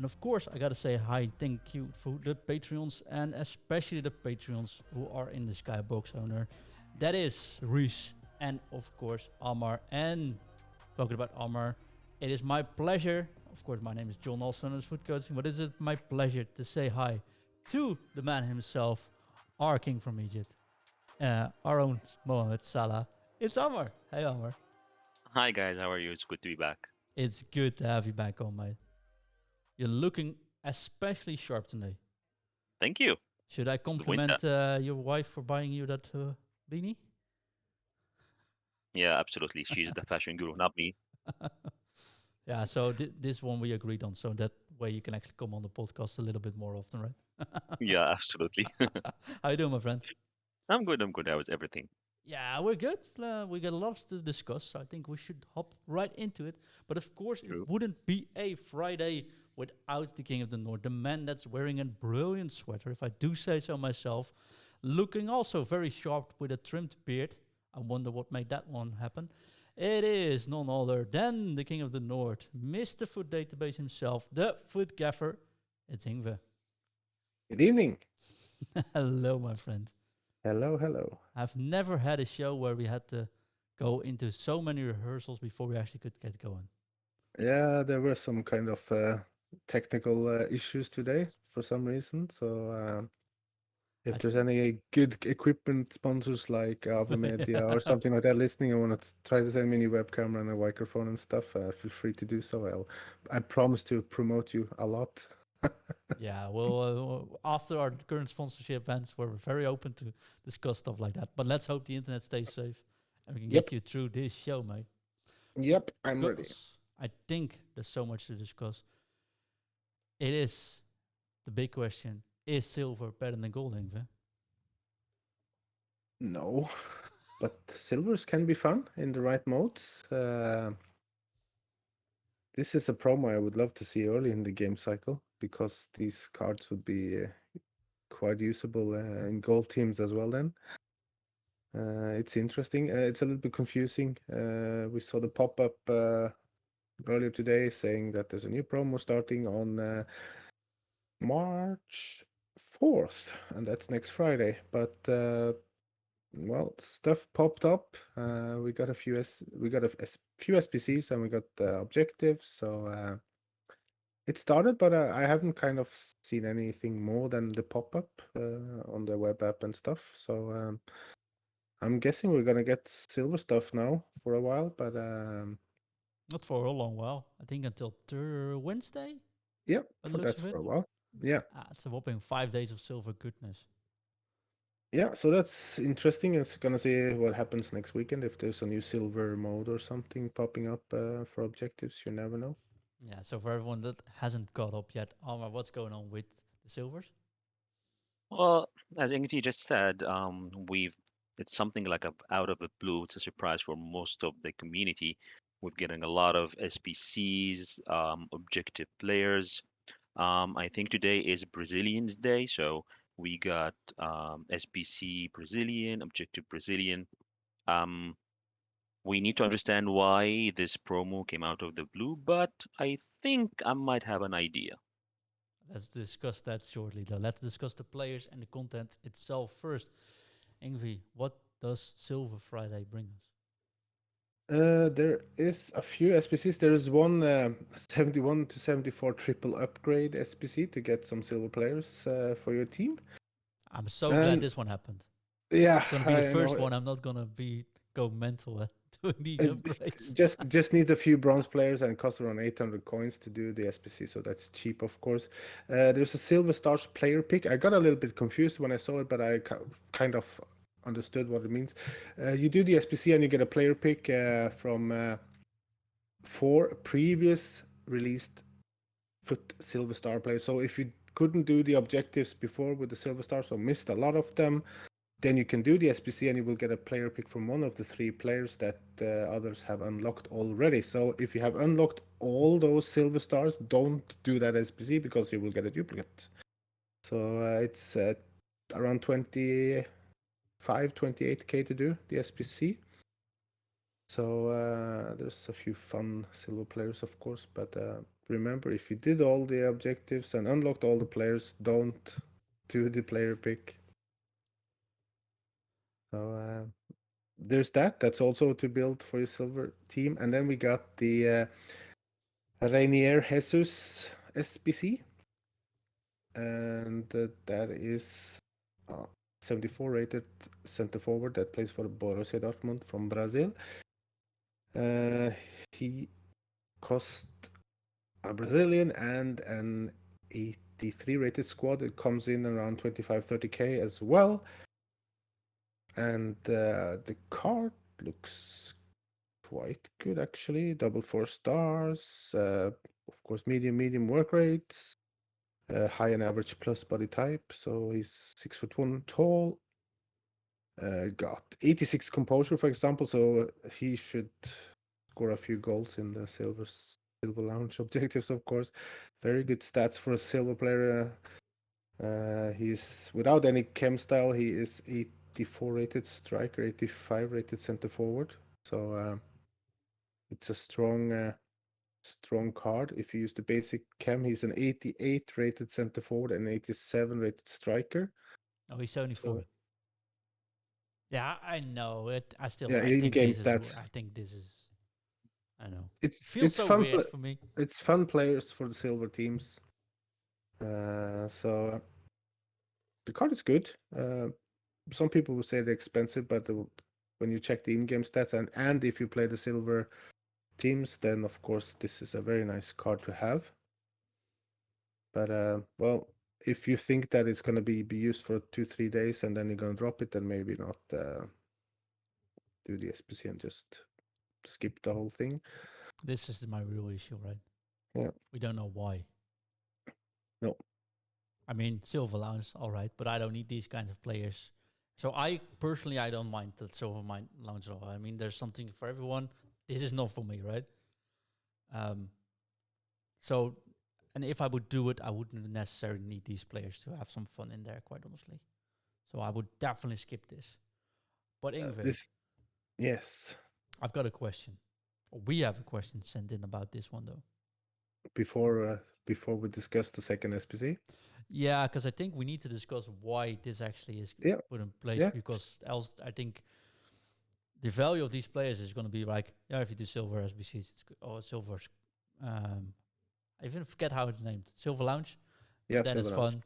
And of course, I gotta say hi, thank you for the Patreons, and especially the Patreons who are in the Skybox owner. That is Reese, and of course, Amar. And talking about Amar, it is my pleasure. Of course, my name is John Olsen as food coaching, but it is my pleasure to say hi to the man himself, our king from Egypt, our own Mohamed Salah. It's Amar. Hey, Amar. Hi guys, how are you? It's good to be back. It's good to have you back on, mate. You're looking especially sharp today. Thank you. Should I It's the winter. compliment your wife for buying you that beanie? Yeah, absolutely. She's the fashion guru, not me. Yeah, so this one we agreed on, so that way you can actually come on the podcast a little bit more often, right? Yeah, absolutely. How you doing, my friend? I'm good. I'm good. How is everything? Yeah, we're good. We got a lot to discuss, so I think we should hop right into it. But of course, it True. wouldn't be a Friday without the King of the North, the man that's wearing a brilliant sweater, if I do say so myself, looking also very sharp with a trimmed beard. I wonder what made that one happen. It is none other than the King of the North, Mr. Foot Database himself, the Foot Gaffer. It's Ingve. Good evening. Hello, my friend. Hello, hello. I've never had a show where we had to go into so many rehearsals before we actually could get going. Yeah, there were some kind of technical issues today for some reason. So if there's any good equipment sponsors like Ava Media or something like that listening, I want to try to send me a new web camera and a microphone and stuff. Feel free to do so. I promise to promote you a lot. Yeah, well, after our current sponsorship ends, we're very open to discuss stuff like that. But let's hope the internet stays safe and we can Yep. get you through this show, mate. Yep, I'm ready. Because I think there's so much to discuss. It is the big question: is silver better than gold, Ingve? No, but silvers can be fun in the right modes. This is a promo I would love to see early in the game cycle because these cards would be quite usable in gold teams as well then. It's interesting. It's a little bit confusing. We saw the pop-up earlier today saying that there's a new promo starting on March 4th, and that's next Friday. But well, stuff popped up. We got a few few SPCs and we got objectives. So it started, but I haven't kind of seen anything more than the pop-up on the web app and stuff. So I'm guessing we're gonna get silver stuff now for a while, but Not for a long while. I think until Wednesday. yeah, By the looks that's of it. for a while. Yeah. It's a whopping 5 days of silver goodness. Yeah, so that's interesting. It's gonna see what happens next weekend if there's a new silver mode or something popping up for objectives. You never know. Yeah, so for everyone that hasn't got up yet, Alma, what's going on with the silvers? Well, I think you just said we've it's something like a out of the blue. It's a surprise for most of the community. We're getting a lot of SPCs, objective players. I think today is Brazilians Day, so we got SPC Brazilian, objective Brazilian. Um, we need to understand why this promo came out of the blue, but I think I might have an idea. Let's discuss that shortly, though. Let's discuss the players and the content itself first. Ingvi, what does Silver Friday bring us? There is a few SPCs. There is one 71 to 74 triple upgrade SPC to get some silver players for your team. I'm so glad this one happened. Yeah, It's gonna be the I first know. one. I'm not gonna go mental at doing these Uh, upgrades. just need a few bronze players and it costs around 800 coins to do the SPC, so that's cheap, of course. There's a Silver Stars player pick. I got a little bit confused when I saw it, but I kind of understood what it means. You do the SPC and you get a player pick from 4 previous released FUT Silver Star players. So if you couldn't do the objectives before with the Silver Stars or missed a lot of them, then you can do the SPC and you will get a player pick from one of the 3 players that others have unlocked already. So if you have unlocked all those silver stars, don't do that SPC because you will get a duplicate. So it's around 28k to do the SPC. So there's a few fun silver players, of course, but remember, if you did all the objectives and unlocked all the players, don't do the player pick. So there's that. That's also to build for your silver team. And then we got the Rainier Jesus Spc, and that is 74 rated center forward that plays for Borussia Dortmund from Brazil. He cost a Brazilian and an 83 rated squad. It comes in around 25-30k as well. And the card looks quite good actually. Double 4 stars. Of course, medium work rates. High and average plus body type. So he's 6'1" tall. Got 86 composure, for example. So he should score a few goals in the Silver Lounge objectives, of course. Very good stats for a silver player. He's without any chem style. He is 84 rated striker, 85 rated center forward. So it's a strong card. If you use the basic chem, he's an 88 rated center forward and 87 rated striker. Oh, he's 74. So, yeah, I know it. I in think game this stats. I think this is. I know. It's Feels so fun. weird for me. It's fun players for the silver teams. So the card is good. Some people will say they're expensive, but when you check the in-game stats and if you play the silver teams, then of course this is a very nice card to have. But well, if you think that it's going to be used for 2-3 days and then you're going to drop it, then maybe not do the SPC and just skip the whole thing. This is my real issue, right? Yeah. We don't know why. No. I mean, Silver Lounge, all right, but I don't need these kinds of players. So I personally, I don't mind the Silver Lounge at all. I mean, there's something for everyone. This is not for me, right? So, and if I would do it, I wouldn't necessarily need these players to have some fun in there, quite honestly. So I would definitely skip this. But Ingve, yes. I've got a question. We have a question sent in about this one, though. Before we discuss the second SPC? Yeah, because I think we need to discuss why this actually is put in place, because else I think the value of these players is going to be like, if you do silver SBCs, it's or silver, I even forget how it's named, Silver Lounge, then it's fun.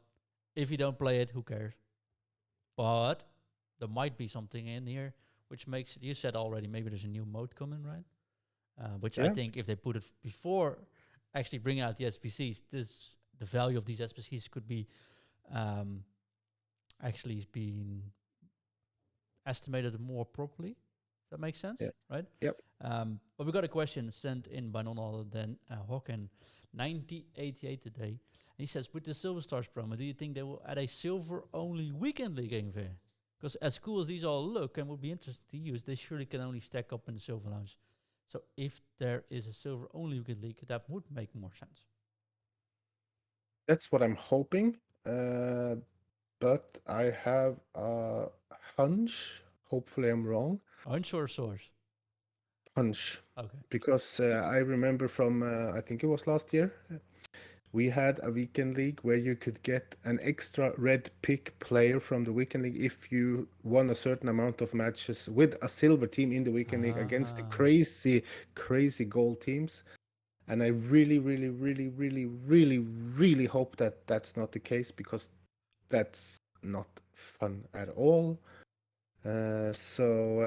If you don't play it, who cares? But there might be something in here which makes it, you said already, maybe there's a new mode coming, right? Which I think if they put it before actually bringing out the SPCs, the value of these SPCs could be actually being estimated more properly. Does that make sense? Right? Yep. But we got a question sent in by none other than Hocken 9088 today. And he says, with the Silver Stars promo, do you think they will add a silver-only weekend league game there? Because as cool as these all look and would be interesting to use, they surely can only stack up in the Silver Lounge. So if there is a silver-only weekend league, that would make more sense. That's what I'm hoping. But I have a hunch. Hopefully I'm wrong. Hunch or source? Hunch. Okay. Because I remember from, I think it was last year, we had a weekend league where you could get an extra red pick player from the weekend league if you won a certain amount of matches with a silver team in the weekend league against the crazy gold teams. And I really, really, really, really, really, really hope that that's not the case, because that's not fun at all. So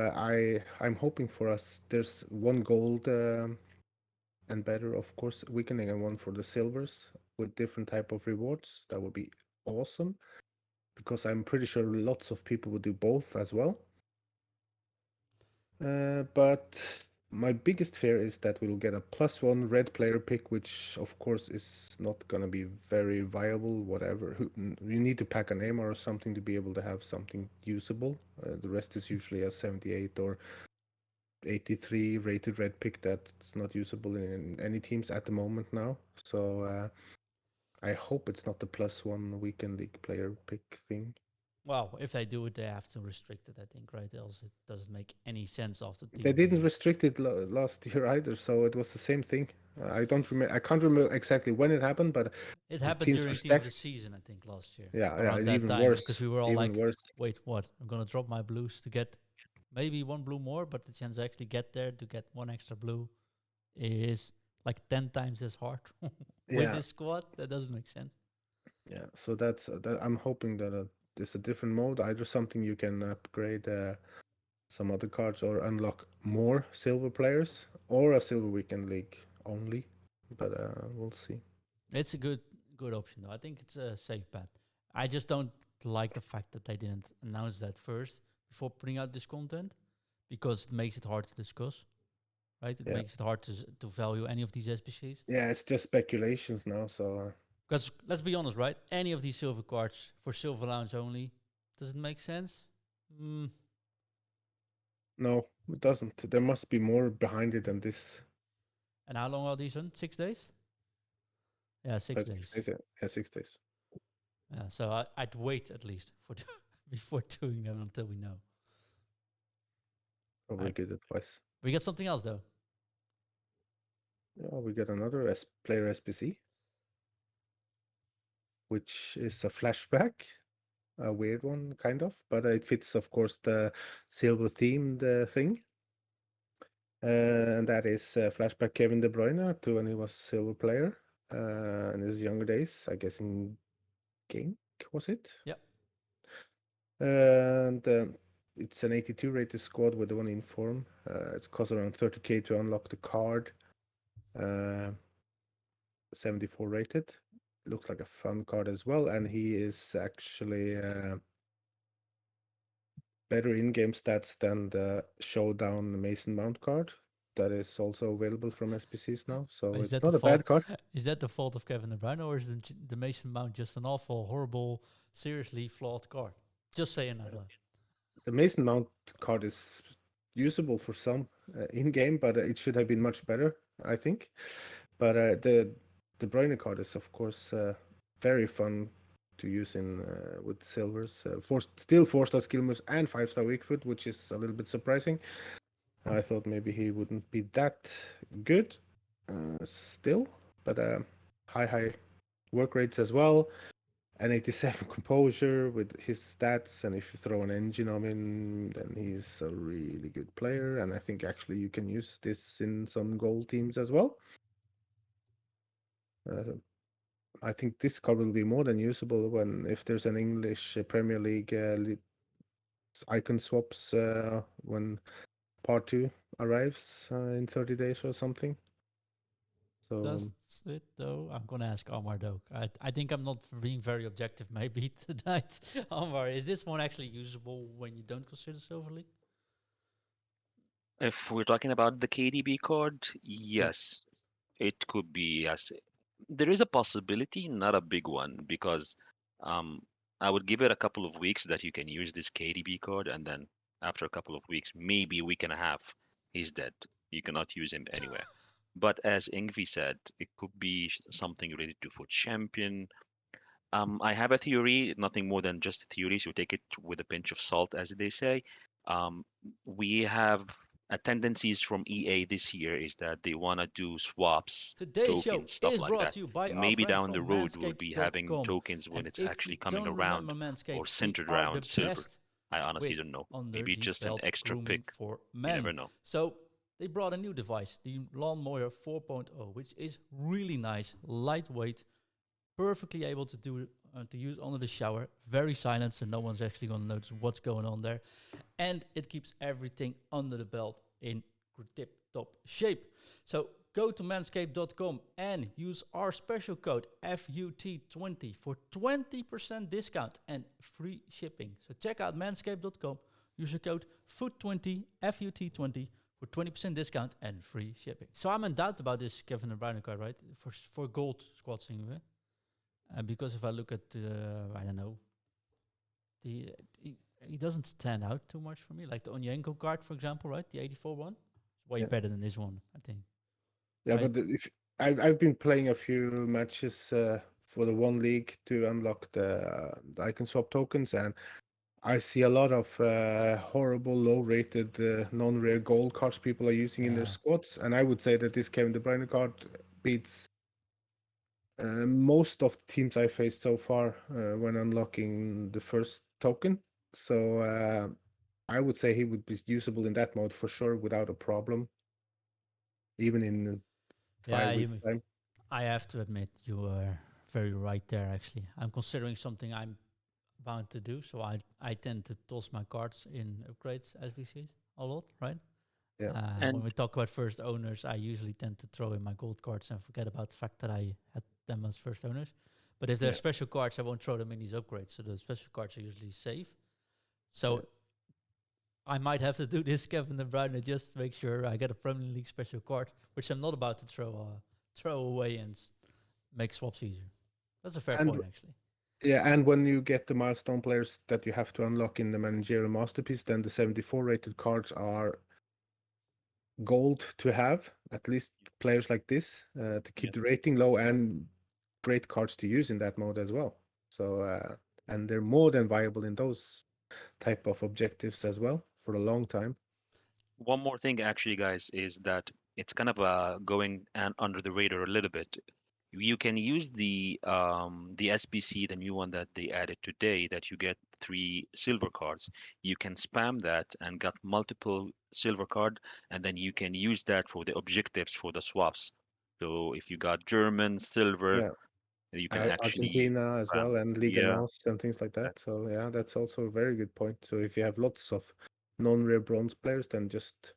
I'm hoping for us. There's one gold and better, of course, weakening, and one for the silvers with different type of rewards. That would be awesome, because I'm pretty sure lots of people would do both as well. But my biggest fear is that we'll get a +1 red player pick, which of course is not gonna be very viable. Whatever, you need to pack a name or something to be able to have something usable. The rest is usually a 78 or 83 rated red pick that's not usable in any teams at the moment now. So I hope it's not the +1 weekend league player pick thing. Well, if they do it, they have to restrict it, I think, right? Else it doesn't make any sense after team They of the didn't year. restrict it last year either, so it was the same thing. I don't remember. I can't remember exactly when it happened, but It the happened teams were during team of the stacked. season, I think, last year. Yeah, Around that even time, because worse. we were all Even like, worse. wait, what? I'm going to drop my blues to get maybe one blue more, but the chance to actually get there to get one extra blue is like 10 times as hard with Yeah, this squad. That doesn't make sense. yeah. So that's that. I'm hoping that there's a different mode, either something you can upgrade some other cards or unlock more silver players, or a silver weekend league only. But we'll see. It's a good option, though. I think it's a safe bet. I just don't like the fact that they didn't announce that first before putting out this content because it makes it hard to discuss, right? It Yeah, makes it hard to value any of these SPCs. yeah. It's just speculations now. So Because let's be honest, right? Any of these silver cards for silver lounge only, does it make sense? Mm, no, it doesn't. There must be more behind it than this. and how long are these on? 6 days? Yeah, 6 days. 6 days. Yeah, 6 days. Yeah, so I'd wait at least for before doing them until we know. Probably Right. good advice. We got something else though. Yeah, we get another player SPC, which is a flashback, a weird one, kind of, but it fits, of course, the silver themed thing. And that is flashback Kevin De Bruyne to when he was a silver player in his younger days, I guess in Genk, was it? Yep. And it's an 82 rated squad with one in form. It costs around 30k to unlock the card. 74 rated. Looks like a fun card as well, and he is actually better in-game stats than the Showdown Mason Mount card that is also available from SPCs now. So Is it's that not the a bad fault? card. Is that the fault of Kevin De Bruyne, or is the Mason Mount just an awful, horrible, seriously flawed card? Just saying out loud. The Mason Mount card is usable for some in-game, but it should have been much better, I think. But the De Bruyne card is, of course, very fun to use in with silvers. Still 4-star skill moves and 5-star weak foot, which is a little bit surprising. I thought maybe he wouldn't be that good still, but high work rates as well. An 87 composure with his stats, and if you throw an engine on him, then he's a really good player. And I think actually you can use this in some goal teams as well. I think this card will be more than usable if there's an English Premier League icon swaps when part 2 arrives in 30 days or something. So Does it though? I'm gonna ask Omar though. I think I'm not being very objective maybe tonight. Omar, is this one actually usable when you don't consider Silver League? If we're talking about the KDB card, yes, it could be. Yes, there is a possibility, not a big one, because um, I would give it a couple of weeks that you can use this KDB card, and then after a couple of weeks, maybe a week and a half, he's dead. You cannot use him anywhere. But as Ingve said, it could be something related to for champion. I have a theory, nothing more than just a theory, so take it with a pinch of salt, as they say. Um, we have tendencies from EA this year is that they want to do swaps, Today's show tokens, stuff is like brought that. to you by our Maybe friends down the from road we'll be having manscaped.com. tokens when And it's if you actually coming don't around remember or Manscaped, they centered are the around silver. best I honestly with don't know. under Maybe the just an belt extra grooming pick. for You never men. know. So they brought a new device, the Lawnmower 4.0, which is really nice, lightweight, perfectly able to use under the shower, very silent, so no one's actually going to notice what's going on there, and it keeps everything under the belt in tip-top shape. So go to manscaped.com and use our special code FUT20 for 20% discount and free shipping. So check out manscaped.com, use the code FUT20 FUT20 for 20% discount and free shipping. So I'm in doubt about this Kevin De Bruyne card, right? For gold squad single. Because if I look at, I don't know, the he doesn't stand out too much for me. Like the Onyenko card, for example, right? The 84 one. It's way Yeah. better than this one, I think. yeah, Right. but if I've been playing a few matches for the one league to unlock the icon swap tokens, and I see a lot of horrible, low-rated, non-rare gold cards people are using in their Yeah. squads, and I would say that this Kevin De Bruyne card beats most of the teams I faced so far when unlocking the first token. So I would say he would be usable in that mode for sure without a problem, even in Yeah, 5 weeks time. I have to admit you are very right there. Actually, I'm considering something I'm bound to do. So I tend to toss my cards in upgrades as we see a lot, right? Yeah. When And we talk about first owners, I usually tend to throw in my gold cards and forget about the fact that I had them as first owners. But if they're Yeah. special cards, I won't throw them in these upgrades. So the special cards are usually safe. Yeah. So I might have to do this, Kevin De Bruyne, just to make sure I get a Premier League special card, which I'm not about to throw away and make swaps easier. That's a fair And point, actually. yeah, and when you get the milestone players that you have to unlock in the managerial masterpiece, then the 74 rated cards are gold to have, at least players like this, to yeah, keep the rating low, and great cards to use in that mode as well. So, and they're more than viable in those type of objectives as well for a long time. one more thing actually, guys, is that it's kind of going and under the radar a little bit. You can use the SBC, the new one that they added today, that you get 3 silver cards. You can spam that and get multiple silver card, and then you can use that for the objectives for the swaps. So if you got German silver, Yeah, you can actually Argentina as spam. well, and Liga Yeah, NOS and things like that- that. So yeah, that's also a very good point. So if you have lots of non-rare bronze players, then just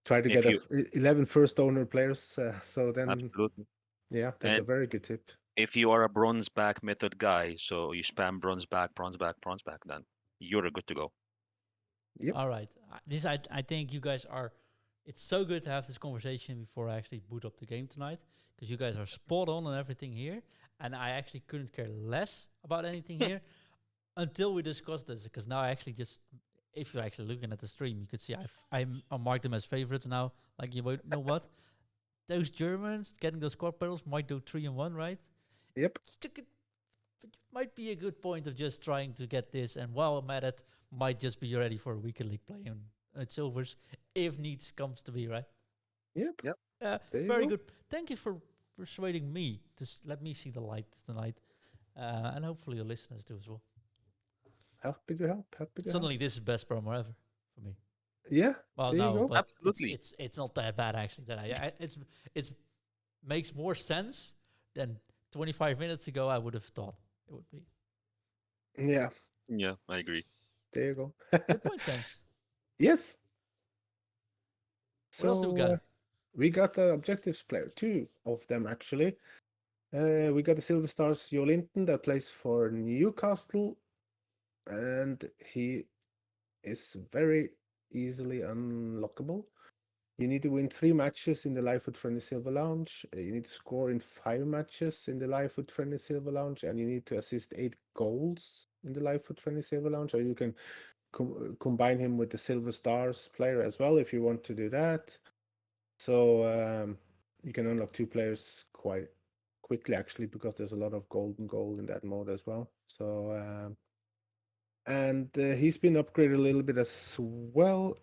try to if get you 11 first owner players. So then, absolutely. yeah, that's a And very good tip. if you are a bronze back method guy, so you spam bronze back, bronze back, bronze back, then you're good to go. Yep. All right. This I think you guys are. It's so good to have this conversation before I actually boot up the game tonight, because you guys are spot on everything here, and I actually couldn't care less about anything here until we discussed this. Because now I actually just, if you're actually looking at the stream, you could see I marked them as favorites now. Like you know what? Those Germans getting those squad battles might do 3-1, right? Yep. It might be a good point of just trying to get this, and while I'm at it, might just be ready for a weekend league play on silvers if needs comes to be, right? Yep. Yep. There you Very go. good. Thank you for persuading me to let me see the light tonight, and hopefully your listeners do as well. Happy to help. Happy to help. Suddenly, this is best promo ever for me. Yeah. Well, There you no, go. but Absolutely. it's not that bad actually. That it's makes more sense than 25 minutes ago I would have thought it would be. Yeah. Yeah, I agree. There you go. Good point, Sense. Yes. What else do we So got? we got the objectives player, 2 of them actually. We got the Silver Stars Jo Linton that plays for Newcastle, and he is very easily unlockable. You need to win 3 matches in the Live Foot Friendly Silver Lounge. You need to score in 5 matches in the Live Foot Friendly Silver Lounge, and you need to assist 8 goals in the Live Foot Friendly Silver Lounge. Or you can combine him with the Silver Stars player as well if you want to do that. So you can unlock 2 players quite quickly actually, because there's a lot of golden goal in that mode as well. So and he's been upgraded a little bit as well.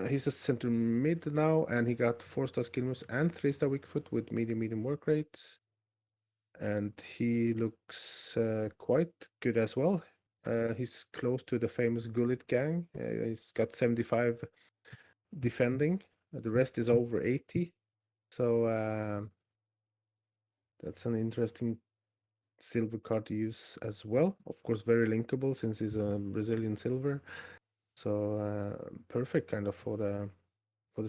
He's a center mid now, and he got 4-star skill moves and 3-star weak foot with medium work rates. And he looks quite good as well. He's close to the famous Gullit gang. He's got 75 defending. The rest is over 80. So that's an interesting silver card to use as well. Of course, very linkable since he's a Brazilian silver. So perfect kind of for the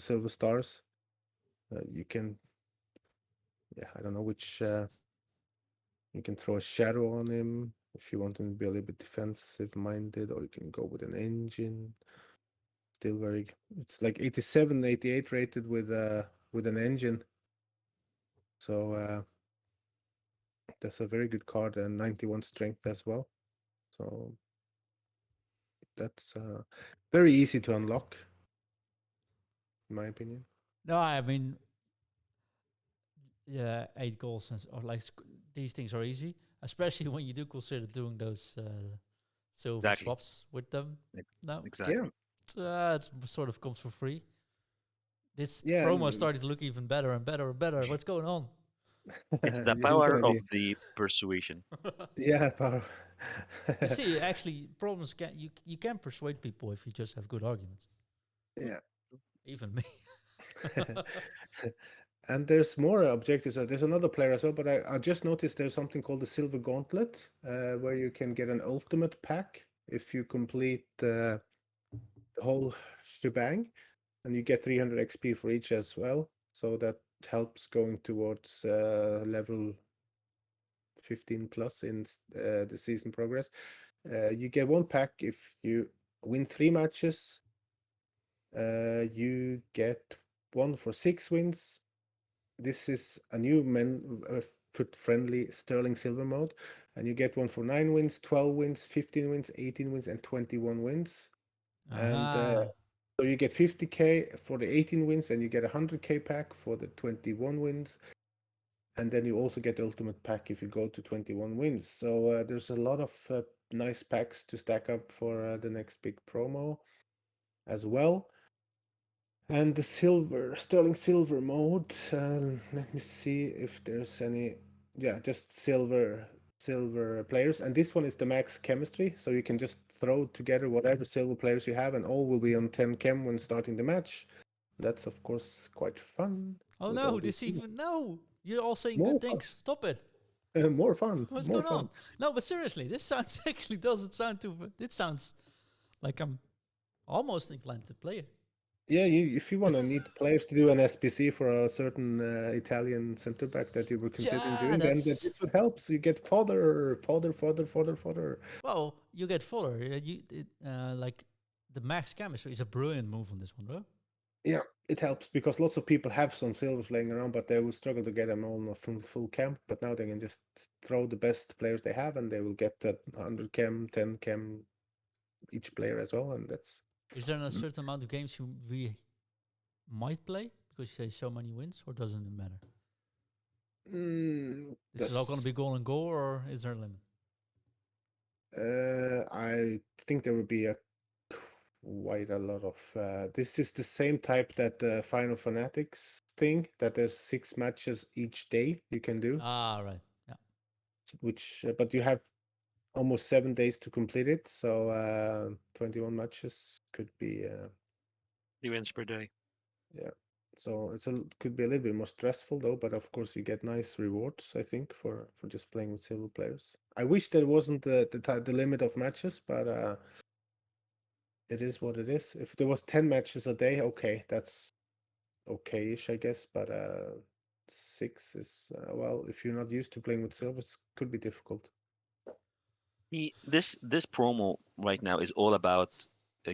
silver stars. You can, yeah, I don't know which. You can throw a shadow on him if you want him to be a little bit defensive minded, or you can go with an engine. Still very. It's like 87, 88 rated with an engine. So that's a very good card, and 91 strength as well. So that's very easy to unlock, in my opinion. No, I mean, yeah, 8 goals or like these things are easy, especially when you do consider doing those silver Exactly. swaps with them. Ex- No, Yeah, Exactly. it's sort of comes for free. This yeah, promo is starting to look even better and better and better. What's going on? It's the you think power gonna of be the persuasion. yeah, power. You see, actually, problems can you can persuade people if you just have good arguments. Yeah. Even me. And there's more objectives. There's another player as well, but I just noticed there's something called the Silver Gauntlet, where you can get an ultimate pack if you complete the whole shebang, and you get 300 XP for each as well. So that helps going towards level 15 plus in the season progress. You get one pack if you win 3 matches. You get one for 6 wins. This is a new foot friendly sterling silver mode, and you get one for 9 wins, 12 wins, 15 wins, 18 wins, and 21 wins. And Ah, so you get 50k for the 18 wins, and you get a 100k pack for the 21 wins. And then you also get the ultimate pack if you go to 21 wins. So there's a lot of nice packs to stack up for the next big promo as well. And the sterling silver mode. Let me see if there's any. Yeah, just silver players. And this one is the max chemistry, so you can just throw together whatever silver players you have, and all will be on 10 chem when starting the match. That's of course quite fun oh with all no! these This things. even no. You're all saying good More fun, things. Stop it. more fun, What's more going fun. on? No, but seriously, this sounds actually doesn't sound too. It sounds like I'm almost inclined to play it. Yeah, if you want to need players to do an SPC for a certain Italian center back that you were considering Yeah, doing, then that's this would help. So you get fodder. well. You get fuller. Like the max chemistry is a brilliant move on this one, bro. Yeah, it helps because lots of people have some silvers laying around, but they will struggle to get them all in a full camp. But now they can just throw the best players they have, and they will get that 100 chem, 10 chem each player as well, and that's Is there a mm, certain amount of games we might play because you say so many wins, or doesn't it matter? This is all going to that's. be goal and goal, or is there a limit? I think there will be a quite a lot of. This is the same type that the Final Fanatics thing, that there's 6 matches each day you can do, Ah, right. Yeah. which but you have almost 7 days to complete it. So 21 matches could be Events per day. yeah. So could be a little bit more stressful though, but of course you get nice rewards, I think, for just playing with silver players. I wish there wasn't the limit of matches, but it is what it is. If there was 10 matches a day, okay, that's okay-ish, I guess. But 6 is well, if you're not used to playing with silvers, could be difficult. This promo right now is all about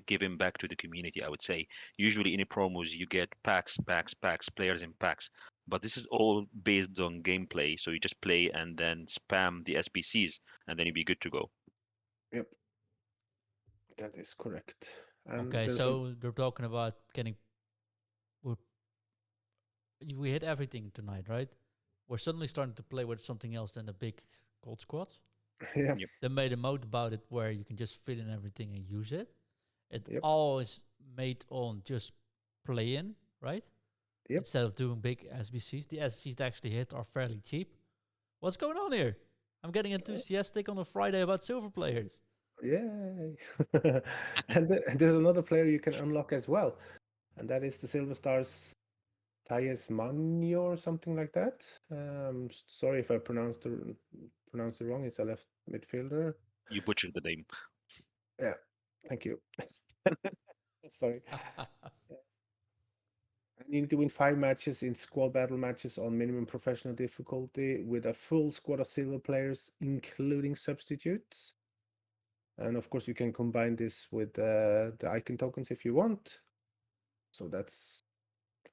giving back to the community, I would say. Usually in the promos you get packs, players in packs. But this is all based on gameplay, so you just play and then spam the SBCs and then you'll be good to go. Yep, that is correct. And Okay, there's a so they're talking about getting. We're, we hit everything tonight, right? We're suddenly starting to play with something else than the big gold squads. yeah, Yep. They made a mode about it where you can just fill in everything and use it. It yep, all is made on just play in, right? yep. Instead of doing big SBCs. The SBCs that actually hit are fairly cheap. What's going on here? I'm getting enthusiastic on a Friday about silver players. Yay! And there's another player you can unlock as well, and that is the Silver Stars Thais Manyo or something like that. Sorry if I pronounced it wrong. It's a left midfielder. You butchered the name. Yeah, thank you. Sorry. And you need to win 5 matches in squad battle matches on minimum professional difficulty with a full squad of silver players, including substitutes. And of course, you can combine this with the icon tokens if you want. So that's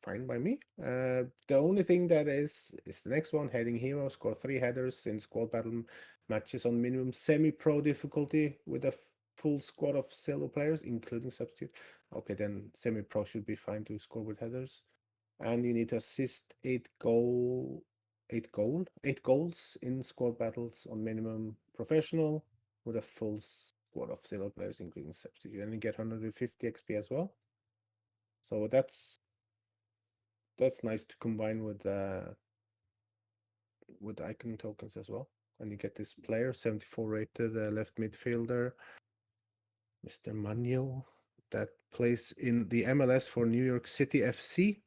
fine by me. The only thing that is the next one, Heading Hero. Score 3 headers in squad battle matches on minimum semi-pro difficulty with a full squad of silver players, including substitute. Okay, then semi-pro should be fine to score with headers. And you need to assist 8 goals in squad battles on minimum professional with a full squad of silver players, including substitute, and you get 150 XP as well. So that's nice to combine with icon tokens as well. And you get this player, 74 rated, left midfielder, Mr. Manio, that plays in the MLS for New York City FC.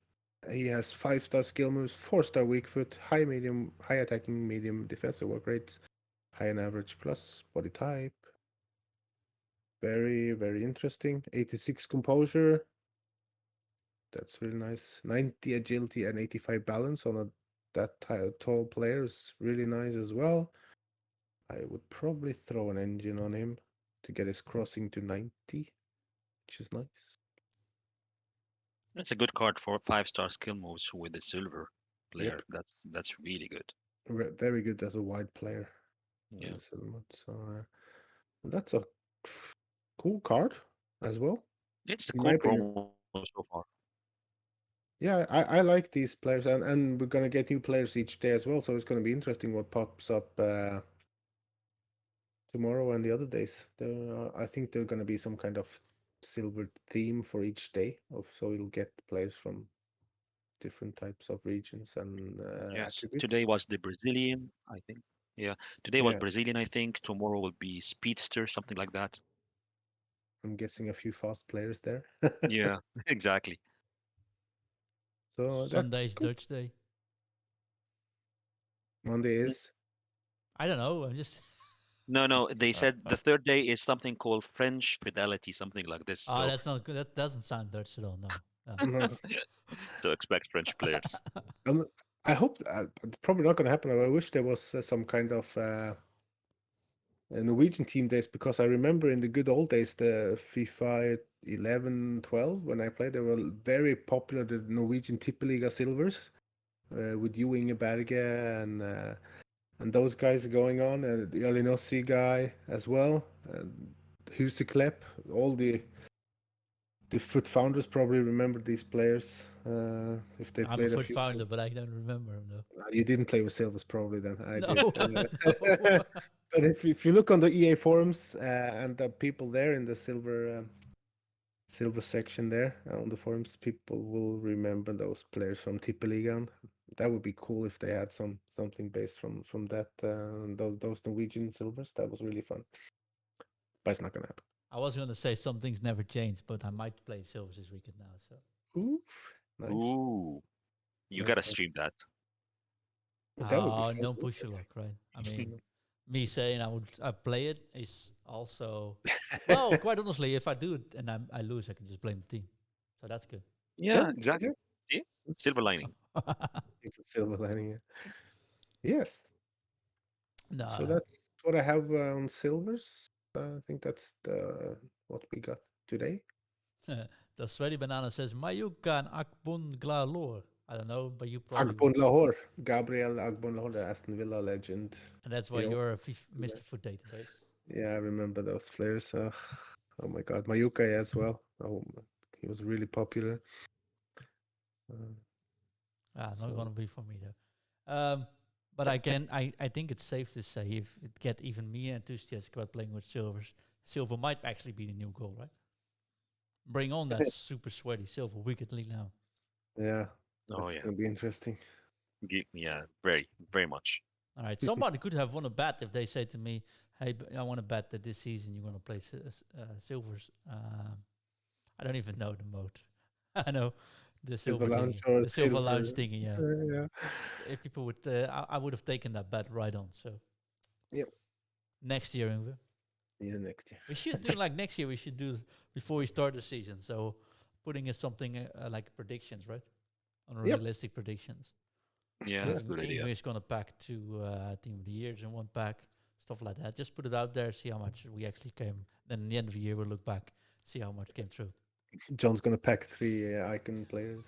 He has 5-star skill moves, 4-star weak foot, high attacking, medium defensive work rates, high and average plus body type. Very, very interesting. 86 composure. That's really nice. 90 agility and 85 balance on that tall player is really nice as well. I would probably throw an engine on him to get his crossing to 90, which is nice. That's a good card for 5-star skill moves with the silver player. Yep. That's really good. Very good as a wide player. Yeah. In the silver mode. So that's a cool card as well. It's the in cool my opinion. promo so far. Yeah, I like these players, and we're gonna get new players each day as well. So it's gonna be interesting what pops up tomorrow and the other days. I think there's gonna be some kind of silver theme for each day. So you'll get players from different types of regions and Yes. attributes. Today was the Brazilian, I think. Yeah. Today was Brazilian, I think. Tomorrow will be Speedster, something like that. I'm guessing a few fast players there. Yeah, exactly. So Sunday's cool. Dutch day. Monday is. I don't know. I'm just. No. They said the third day is something called French Fidelity, something like this. Oh, So, that's not good. That doesn't sound Dutch at all. No. so expect French players. I hope it's probably not going to happen. I wish there was some kind of Norwegian team days, because I remember in the good old days, the FIFA 11, 12, when I played, they were very popular, the Norwegian Tippeliga Silvers, with you, Inge Berge, and those guys going on, and the Alinossi guy as well, Huseklepp, all the FUT founders probably remember these players if they I'm a played a FUT few. founder, but I don't remember him though. You didn't play with Silvers probably then. I No. did. But if you look on the EA forums and the people there in the silver section there on the forums, people will remember those players from Tippeligaen. That would be cool if they had something based from that those Norwegian silvers. That was really fun. But it's not gonna happen. I was going to say some things never change, but I might play Silvers this weekend now. So. Ooh, nice. Ooh, you Nice, gotta nice. stream that. That would be fun. Don't push your luck, right? I mean, me saying I play it is also well, quite honestly, if I do it and I lose, I can just blame the team. So that's good. Yeah, exactly. Yeah. Silver lining. It's a silver lining. Yeah. Yes. No, So that's what I have on silvers. I think that's what we got today. the sweaty banana says Mayuka and Akbun Glalor. I don't know, but you probably. Agbon Lahore, Gabriel Agbon Lahore, the Aston Villa legend. And that's why you know, you're a Mr. Foot database. Yeah, I remember those players. Oh my God, Mayuka as well. Oh, he was really popular. Not gonna be for me though. But I think it's safe to say if it get even me enthusiastic about playing with silvers, silver might actually be the new goal, right? Bring on that super sweaty silver wickedly now. Yeah. Oh That's yeah. gonna be interesting. Yeah, very, very much. All right, somebody could have won a bet if they say to me, "Hey, I want to bet that this season you're gonna play silvers." I don't even know the mode. I know the silver lounge thingy, or the silver silver. lounge thingy. Yeah. Yeah. If people would, I would have taken that bet right on. So. Yep. Next year, Ingve. Yeah, next year. We should do like next year. We should do before we start the season. So putting in something like predictions, right? Unrealistic predictions. Yeah, that's a good idea. Ingve is gonna pack 2 Team of the Years in one pack, stuff like that. Just put it out there, see how much we actually came. Then in the end of the year, we'll look back, see how much came through. John's gonna pack 3 icon players.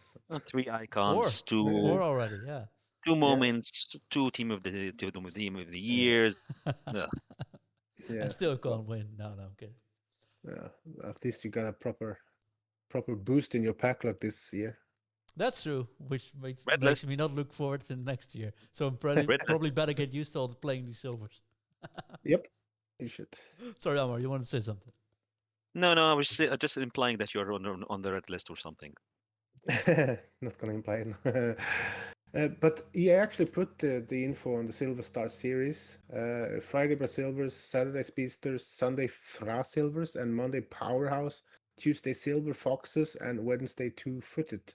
3 icons, 4 already, yeah. 2 moments, 2 team of the years. Yeah. Yeah. And still can't win. No, I'm kidding. Yeah. At least you got a proper boost in your pack luck this year. That's true, which makes Redless. me not look forward to next year. So I'm probably better get used to all playing these silvers. Yep. You should. Sorry, Amar, you want to say something? No, no, I was just implying that you're on the red list or something. Not gonna imply it. But EA actually put the info on the Silver Star series. Friday Silvers, Saturday Speedsters, Sunday Fra Silvers, and Monday Powerhouse, Tuesday Silver Foxes, and Wednesday Two Footed.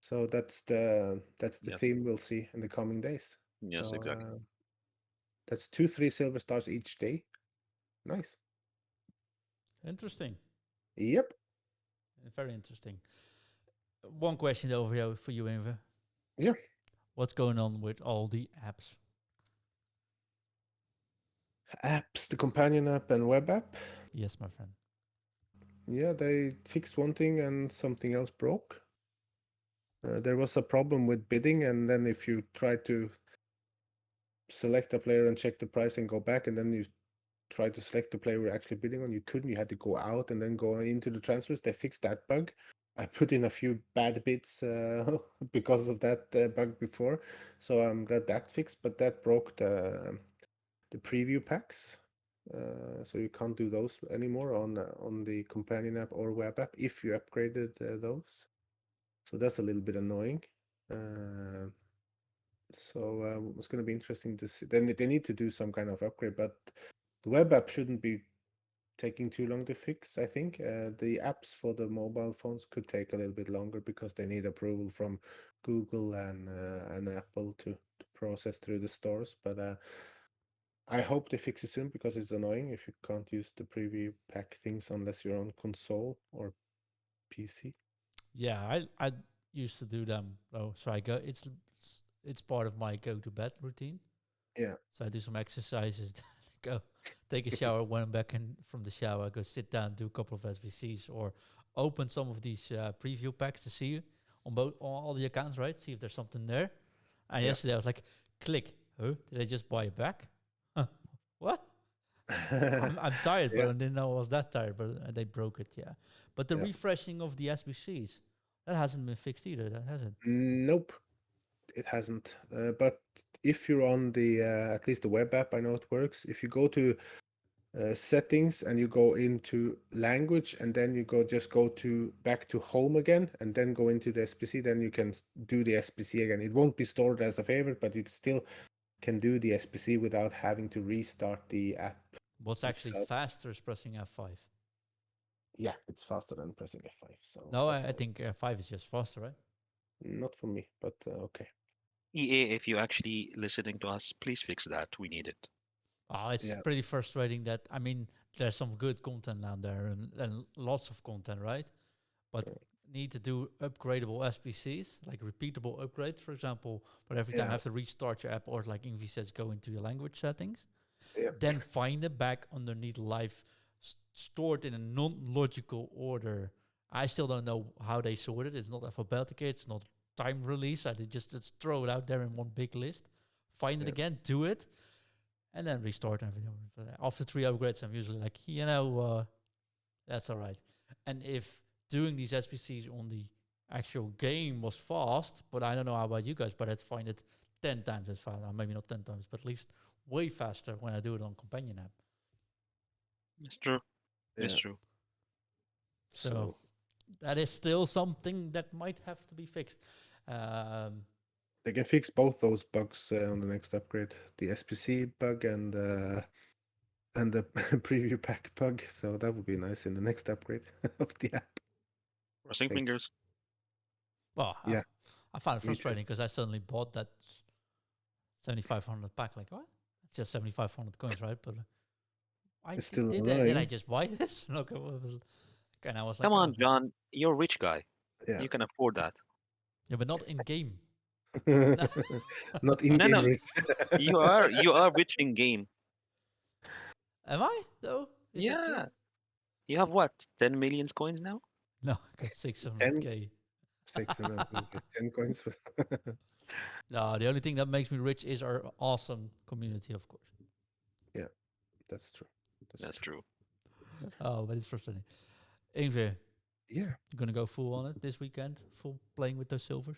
So that's the Yes, theme we'll see in the coming days. yes, So exactly. that's 2-3 Silver Stars each day. Nice. Interesting. Yep. Very interesting. One question though for you, Ingve. Yeah. What's going on with all the apps? Apps, the companion app and web app. Yes, my friend. Yeah, they fixed one thing and something else broke. There was a problem with bidding, and then if you try to select a player and check the price and go back, and then you try to select the player you're actually bidding on, you couldn't. You had to go out and then go into the transfers. They fixed that bug. I put in a few bad bids because of that bug before, so I'm glad that fixed. But that broke the preview packs, so you can't do those anymore on the companion app or web app if you upgraded those. So that's a little bit annoying. So it's going to be interesting to see. Then they need to do some kind of upgrade, but the web app shouldn't be taking too long to fix. I think the apps for the mobile phones could take a little bit longer because they need approval from Google and Apple to process through the stores. But I hope they fix it soon because it's annoying if you can't use the preview pack things unless you're on console or PC. Yeah, I used to do them though. So I go. It's part of my go to bed routine. Yeah. So I do some exercises, go take a shower, when I'm back in from the shower, go sit down, do a couple of SBCs, or open some of these preview packs to see on both on all the accounts, right? See if there's something there. And Yeah. yesterday I was like, click. Huh? Did I just buy it back? Huh. What? I'm tired, but Yeah. I didn't know I was that tired. But they broke it, yeah. But the Yeah. refreshing of the SBCs, that hasn't been fixed either. That hasn't. Nope, it hasn't. But if you're on the at least the web app, I know it works. If you go to settings and you go into language and then you go to back to home again and then go into the SPC, then you can do the SPC again. It won't be stored as a favorite, but you still can do the SPC without having to restart the app. What's actually itself. faster is pressing F5. Yeah, it's faster than pressing F5. So No, that's I think F5 is just faster, right? not for me, but okay. EA, if you're actually listening to us, please fix that. We need it. Oh, it's Yeah. pretty frustrating that, I mean, there's some good content down there and lots of content, right? But Yeah. need to do upgradable SPCs, like repeatable upgrades, for example, but every time you Yeah. have to restart your app, or like Ingve says, go into your language settings, Yeah. then find it back underneath live, stored in a non-logical order. I still don't know how they sort it. It's not alphabetical, it's not time release. I did just let's throw it out there in one big list. Find it Yeah. again, do it, and then restart everything. After 3 upgrades, I'm usually like, that's all right. And if doing these SPCs on the actual game was fast, but I don't know how about you guys, but I'd find it 10 times as fast. Maybe not 10 times, but at least way faster when I do it on companion app. It's true. It's Yeah. true. So that is still something that might have to be fixed. They can fix both those bugs on the next upgrade, the SPC bug and the preview pack bug. So that would be nice in the next upgrade of the app. Crossing Thank- fingers. well, Yeah, I found it me too. frustrating because I suddenly bought that 7,500 pack. Like, what? It's just 7,500 coins, right? But I It's still did I annoying. just buy this? Look, and I was like, Come on, okay. John. You're a rich guy. Yeah. You can afford that. Yeah, but not in game. Not No, in-game no. rich. You are rich in game. Am I though? Is that true? Yeah. You have what? 10 million coins now? No, I got 600k. 10 coins. No, the only thing that makes me rich is our awesome community, of course. Yeah, that's true. That's true. Oh, but it's frustrating. Ingve, Yeah, you gonna go full on it this weekend? Full playing with those silvers?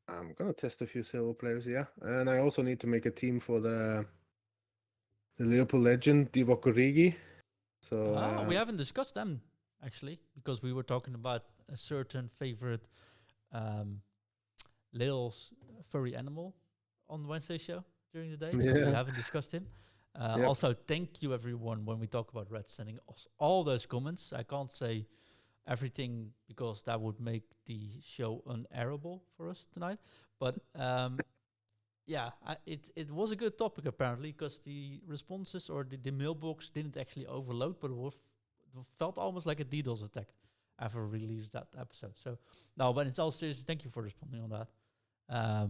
I'm gonna test a few silver players. Yeah, and I also need to make a team for the the Liverpool legend Divock Origi. So We haven't discussed them actually because we were talking about a certain favorite um, little furry animal on Wednesday show during the day. So we yeah, haven't discussed him. yep. Also, thank you everyone when we talk about Red sending all those comments. I can't say everything because that would make the show unairable for us tonight. But yeah, it was a good topic apparently because the responses or the mailbox didn't actually overload, but it felt almost like a DDoS attack after we released that episode. So no, but it's all serious. Thank you for responding on that.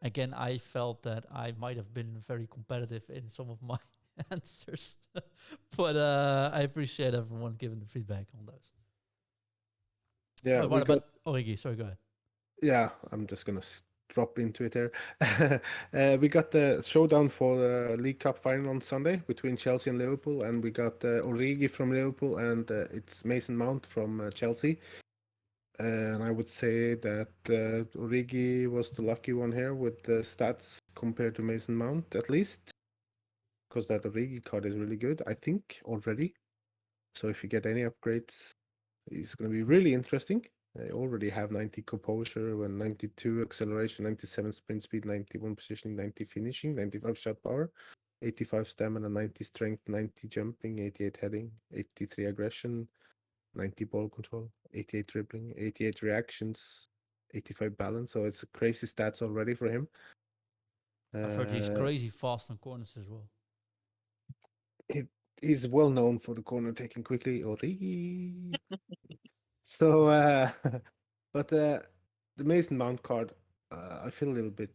Again, I felt that I might have been very competitive in some of my answers, but I appreciate everyone giving the feedback on those. Yeah, What about Origi? Sorry, go ahead. Yeah, I'm just gonna drop into it here. We got the showdown for the League Cup final on Sunday between Chelsea and Liverpool, and we got Origi from Liverpool and it's Mason Mount from Chelsea. And I would say that Origi was the lucky one here with the stats compared to Mason Mount, at least, because that Origi card is really good, I think, already. So if you get any upgrades, it's going to be really interesting. I already have 90 composure and 92 acceleration, 97 sprint speed, 91 positioning, 90 finishing, 95 shot power, 85 stamina, 90 strength, 90 jumping, 88 heading, 83 aggression, 90 ball control, 88 dribbling, 88 reactions, 85 balance. So it's crazy stats already for him. I've heard he's crazy fast on corners as well. He's well known for the corner taking quickly. Origi. So, but the Mason Mount card, I feel a little bit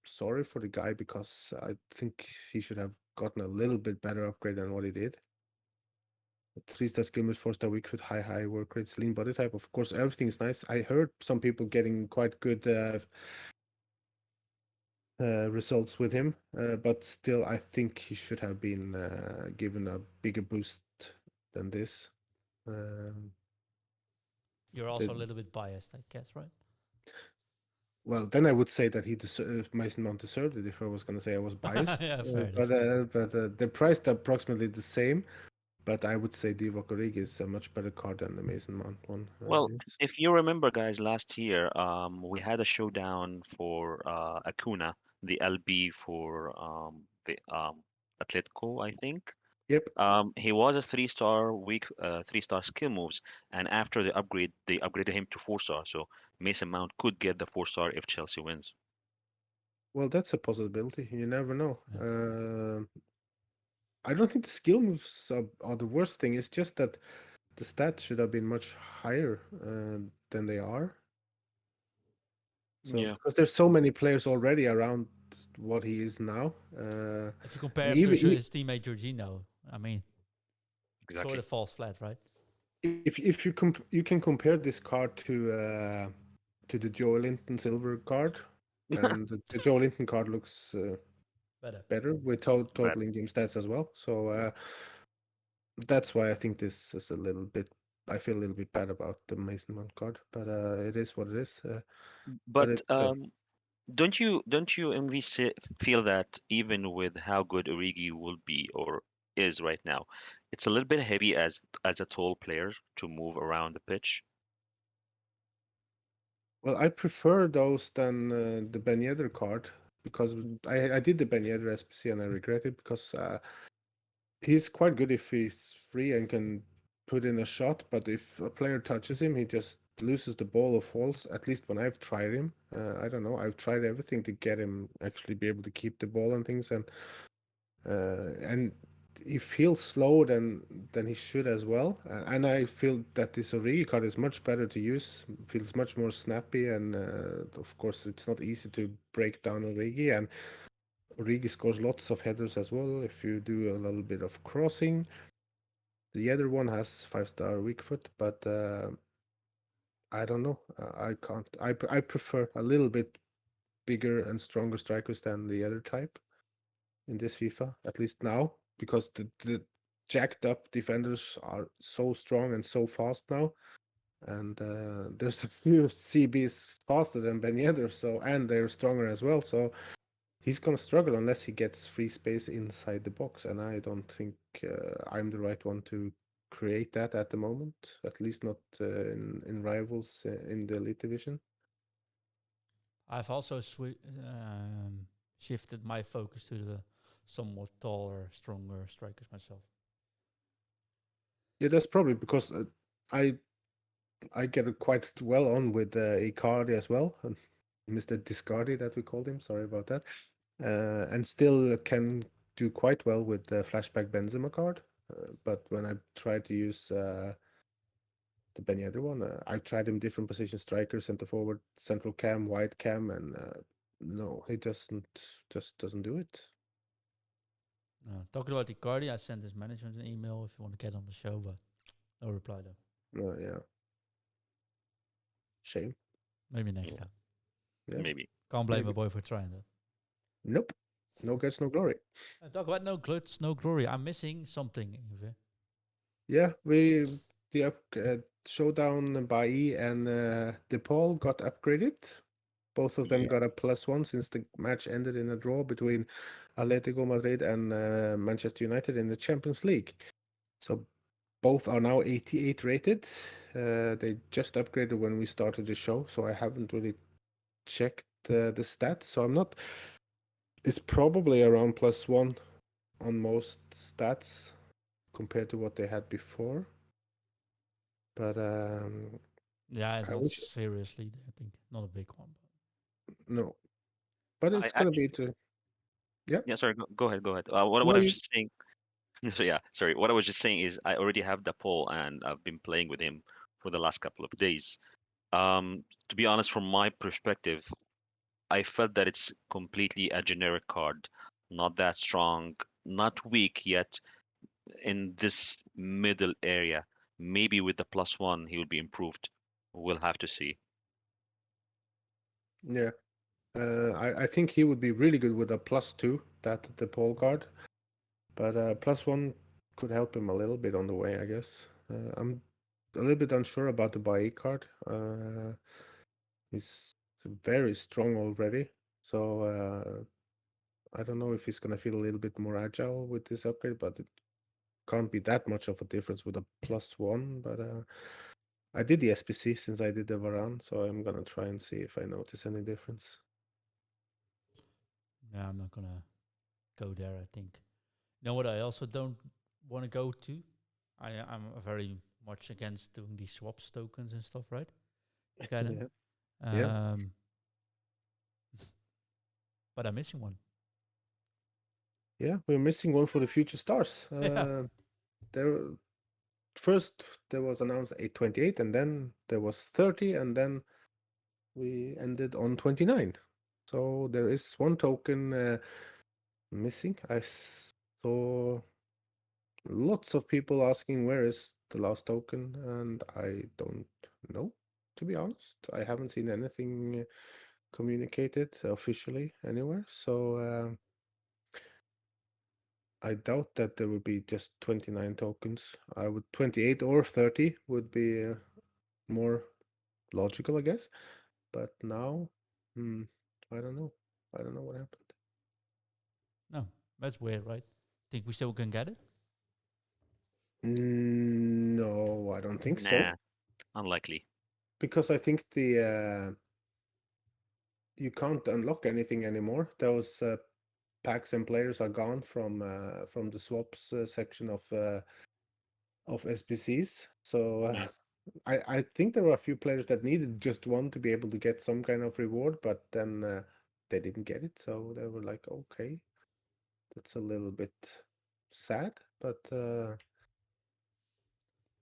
sorry for the guy because I think he should have gotten a little bit better upgrade than what he did. 3-star skill moves, 4-star weak foot, high work rates, lean body type. Of course, everything is nice. I heard some people getting quite good results with him, but still, I think he should have been given a bigger boost than this. You're also a little bit biased, I guess, right? Well, then I would say that Mason Mount deserved it if I was going to say I was biased. Yeah, fair. But they're priced approximately the same. But I would say Divock Origi is a much better card than the Mason Mount one. Well, if you remember, guys, last year we had a showdown for Acuna, the LB for the Atletico, I think. Yep. He was a 3-star weak, 3-star skill moves, and after the upgrade, they upgraded him to 4-star. So Mason Mount could get the 4-star if Chelsea wins. Well, that's a possibility. You never know. Yeah. I don't think the skill moves are the worst thing. It's just that the stats should have been much higher than they are. So Yeah. because there's so many players already around what he is now. If you compare and him to even his teammate Jorginho, I mean, Exactly. sort of falls flat, right? if you can compare this card to the Joe Linton silver card, and the Joe Linton card looks better with total in-game stats as well. So that's why I think this is a little bit. I feel a little bit bad about the Mason Mount card, but it is what it is. But it's, don't you MV feel that even with how good Origi will be or is right now, it's a little bit heavy as a tall player to move around the pitch? well, I prefer those than the Ben Yedder card because I did the Ben Yedder SPC and I regret it because he's quite good if he's free and can put in a shot, but if a player touches him, he just loses the ball or falls. At least when I've tried him, I don't know. I've tried everything to get him actually be able to keep the ball and things, and he feels slow than he should as well. And I feel that this Origi card is much better to use. Feels much more snappy, and of course, it's not easy to break down Origi. And Origi scores lots of headers as well if you do a little bit of crossing. The other one has 5-star weak foot, but I don't know. I can't. I prefer a little bit bigger and stronger strikers than the other type in this FIFA, at least now, because the jacked up defenders are so strong and so fast now. And there's a few CBs faster than Ben Yedder, so and they're stronger as well. So he's gonna struggle unless he gets free space inside the box, and I don't think I'm the right one to create that at the moment. At least not in rivals in the elite division. I've also shifted my focus to the somewhat taller, stronger strikers myself. Yeah, that's probably because I get quite well on with Icardi as well, and Mr. Discardi that we called him. Sorry about that. And still can do quite well with the flashback Benzema card. But when I try to use the Ben Yedder one, I've tried him different positions: striker, center forward, central cam, wide cam, and no, he just doesn't do it. Talking about Icardi, I sent his management an email if you want to get on the show, but no reply though. Yeah, shame. Maybe next Yeah. time. Yeah. Maybe. Can't blame Maybe. my boy for trying though. Nope, no guts, no glory. Talk about no glitz, no glory. I'm missing something, Ingve. Yeah, the showdown by E and DePaul got upgraded. Both of them Yeah. got a +1 since the match ended in a draw between Atletico Madrid and Manchester United in the Champions League. So both are now 88 rated. They just upgraded when we started the show, so I haven't really checked the stats. So I'm not. It's probably around +1 on most stats compared to what they had before. But Yeah, it's I not wish seriously, I think. Not a big one. no. But I it's gonna actually, be to yeah. yeah, sorry, go ahead, go ahead. What No, I was you just saying, so yeah, sorry. What I was just saying is I already have the poll and I've been playing with him for the last couple of days. To be honest, from my perspective, I felt that it's completely a generic card, not that strong, not weak yet in this middle area. Maybe with the +1, he will be improved. We'll have to see. yeah. I think he would be really good with a +2, that the pole guard. But +1 could help him a little bit on the way, I guess. I'm a little bit unsure about the Bae card. He's very strong already, so I don't know if he's gonna feel a little bit more agile with this upgrade, but it can't be that much of a difference with a +1. But I did the SPC since I did the Varane, so I'm gonna try and see if I notice any difference. Yeah, I'm not gonna go there, I think. You know what I also don't want to go to? I'm very much against doing these swaps tokens and stuff, right? You get them? Yeah, yeah, Um, but I'm missing one. yeah. We're missing one for the future stars. Yeah. There first there was announced 828, and then there was 30, and then we ended on 29. So there is one token missing. I saw lots of people asking where is the last token, and I don't know, to be honest. I haven't seen anything communicated officially anywhere. So I doubt that there would be just 29 tokens. I would 28 or 30 would be more logical, I guess. But now, I don't know. I don't know what happened. No, that's weird, right? Think we still can get it? No, I don't think so. Nah, unlikely. Because I think the you can't unlock anything anymore. Those packs and players are gone from the swaps section of SPCs. So I think there were a few players that needed just one to be able to get some kind of reward, but then they didn't get it. So they were like, okay, that's a little bit sad, but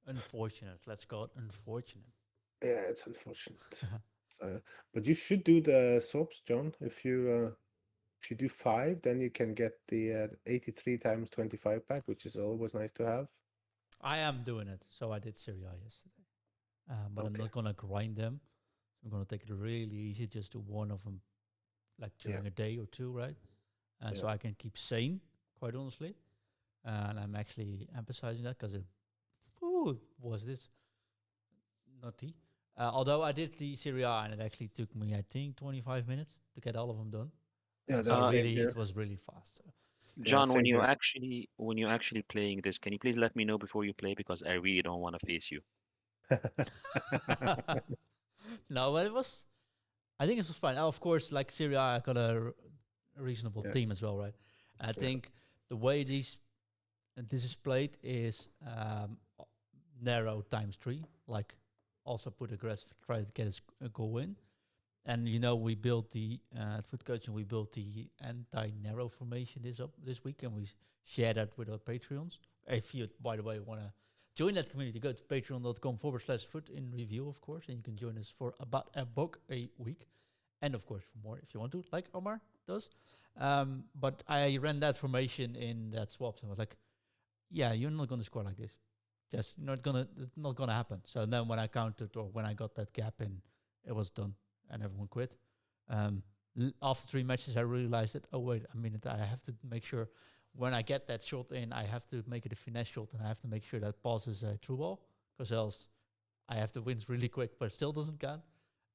Unfortunate. Let's call it unfortunate. yeah, it's unfortunate. But you should do the swaps, John. If you do 5, then you can get the 83 times 25 pack, which is always nice to have. I am doing it. So I did Syria yesterday. But I'm Okay. not going to grind them. I'm going to take it really easy, just do one of them like Yeah. during a day or two, right? So Yeah. I can keep sane, quite honestly. And I'm actually emphasizing that because it was this nutty. Although I did the Syria and it actually took me, I think, 25 minutes to get all of them done. Yeah, So that's Uh, same really, here. it was really fast. So. Yeah, John, same here. when you're actually playing this, can you please let me know before you play because I really don't want to face you. No, but it was. I think it was fine. Of course, like Syria, I got a reasonable Yeah, team as well, right? I yeah, think the way this is played is narrow times three. Like also put aggressive, try to get a goal in. And we built the at Foot Coaching. We built the anti-narrow formation this week, and we share that with our Patreons. If you, by the way, want to join that community, go to patreon.com/foot in review, of course, and you can join us for about a buck a week, and of course for more if you want to, like Omar does. But I ran that formation in that swaps and was like, yeah, you're not going to score like this. Just it's not gonna happen. So then when I counted or when I got that gap in, it was done and everyone quit. Um, After 3 matches, I realized that, oh wait a minute, I have to make sure when I get that shot in, I have to make it a finesse shot and I have to make sure that passes a through ball because else I have to win really quick, but it still doesn't count.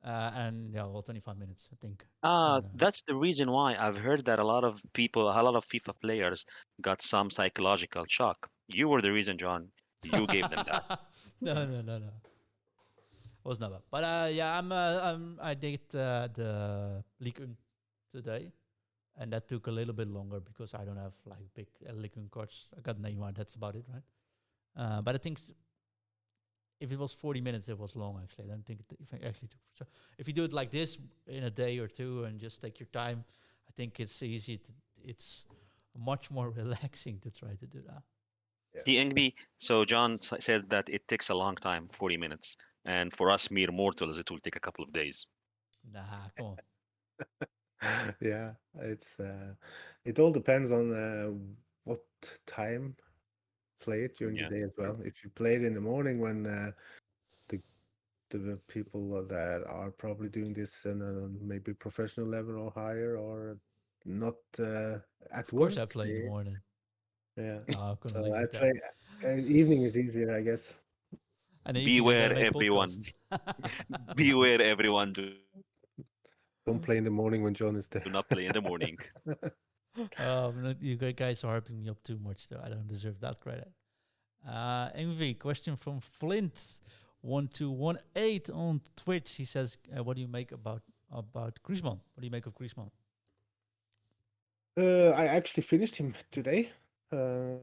And yeah, well, 25 minutes, I think. And That's the reason why I've heard that a lot of people, a lot of FIFA players got some psychological shock. You were the reason, John. You gave them that. no. Was not bad. But yeah, I did the League Un today, and that took a little bit longer because I don't have like big League Un cards. I got Neymar. That's about it, right? But I think if it was 40 minutes, it was long. Actually, I don't think if I actually took. So if you do it like this in a day or two and just take your time, I think it's easy. It's much more relaxing to try to do that. yeah. See, Ingve, so John said that it takes a long time, 40 minutes. And for us mere mortals, it will take a couple of days. Nah, come on. Yeah, it all depends on what time play it during the Yeah. day as well. If you play it in the morning when the the people that are probably doing this in a maybe professional level or higher or not at Of course, I work, play in the morning. yeah. No, I'm gonna So leave I it there. play evening is easier, I guess. And in the evening, I gotta Beware, make everyone. podcasts. Beware, everyone. Do not play in the morning. Don't play in the morning when John is there. You guys are hyping me up too much, though. I don't deserve that credit. Envy, question from Flint1218 on Twitch. He says, "What do you make about Griezmann? What do you make of Griezmann?" I actually finished him today uh,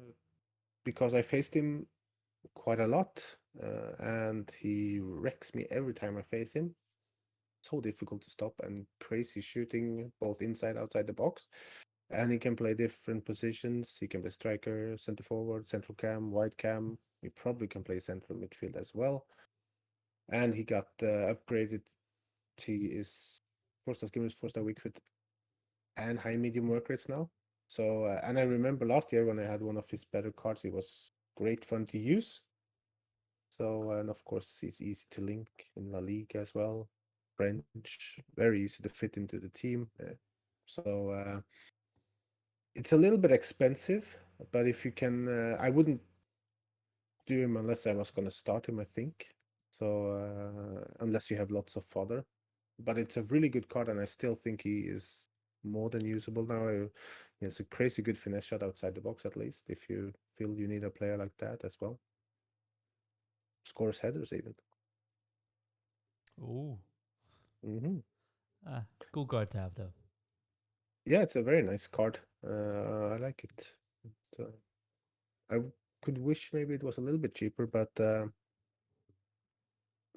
because I faced him quite a lot, and he wrecks me every time I face him. So difficult to stop and crazy shooting both inside outside the box. And he can play different positions. He can play striker, center forward, central cam, wide cam. He probably can play central midfield as well. And he got upgraded. He is 4-star skillers, 4-star weak foot, and high medium work rates now. So, and I remember last year when I had one of his better cards, he was great fun to use. So, and of course, he's easy to link in La Liga as well. French, very easy to fit into the team. So, it's a little bit expensive, but if you can, I wouldn't do him unless I was going to start him, I think. So, unless you have lots of fodder. But it's a really good card, and I still think he is more than usable now. He has a crazy good finesse shot outside the box, at least, if you feel you need a player like that as well. Scores headers, even. Ooh, Hmm. cool card to have, though. Yeah, it's a very nice card. I like it. I could wish maybe it was a little bit cheaper, but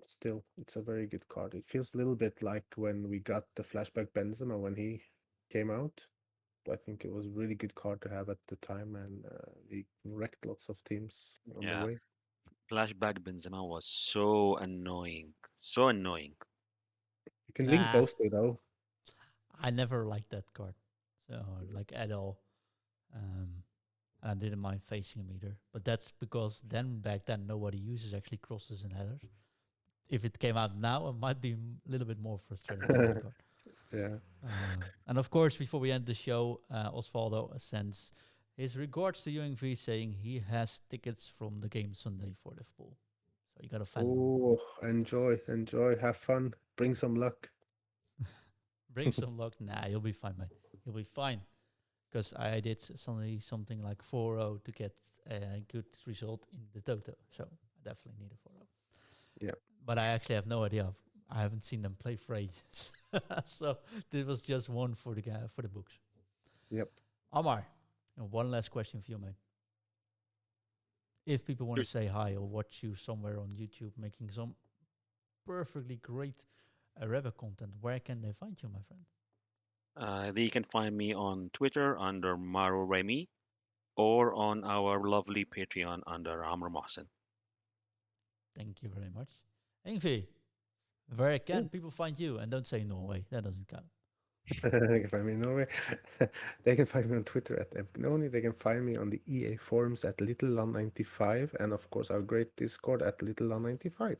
still, it's a very good card. It feels a little bit like when we got the flashback Benzema when he came out. I think it was a really good card to have at the time, and he wrecked lots of teams on the Yeah. way. Flashback Benzema was so annoying. So annoying. You can link Nah, those two though. I never liked that card, so like at all. Um, I didn't mind facing him either, but that's because back then nobody uses actually crosses and headers. If it came out now, I might be a little bit more frustrated with that card. Yeah. And of course, before we end the show, Osvaldo sends his regards to UNV, saying he has tickets from the game Sunday for Liverpool. So you got a fan. Oh, enjoy, have fun, bring some luck. Bring some luck. Nah, you'll be fine, mate. you'll be fine. Because I did something like 4-0 to get a good result in the Toto. So I definitely need a 4-0. Yeah. But I actually have no idea. I haven't seen them play for ages. So this was just one for the guy for the books. Yep. Amar, one last question for you, mate. If people want to say hi or watch you somewhere on YouTube making some perfectly great Arabic content, where can they find you, my friend? They can find me on Twitter under Maro Remy or on our lovely Patreon under Amr Mohsen. Thank you very much. Ingve, where can Yeah. people find you? And don't say Norway. That doesn't count. They can find me in Norway. They can find me on Twitter at Evgnoni. They can find me on the EA forums at LittleLon95, and of course our great Discord at LittleLon95.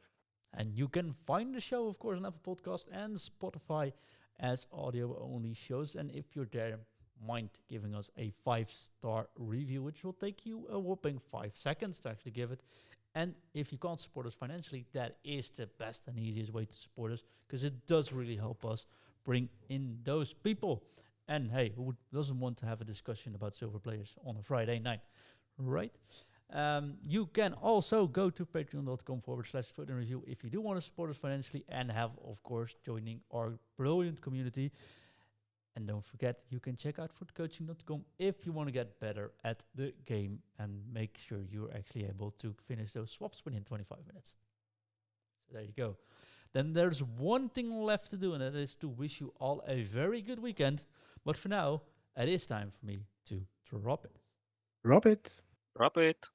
And you can find the show, of course, on Apple Podcast and Spotify as audio-only shows. And if you're there, mind giving us a 5-star review, which will take you a whopping 5 seconds to actually give it. And if you can't support us financially, that is the best and easiest way to support us, because it does really help us bring in those people. And hey, who doesn't want to have a discussion about silver players on a Friday night, right? You can also go to patreon.com/FUT In Review if you do want to support us financially and have, of course, joining our brilliant community. And don't forget, you can check out futcoaching.com if you want to get better at the game and make sure you're actually able to finish those swaps within 25 minutes. So there you go. Then there's one thing left to do, and that is to wish you all a very good weekend. But for now, it is time for me to drop it. Drop it. Drop it.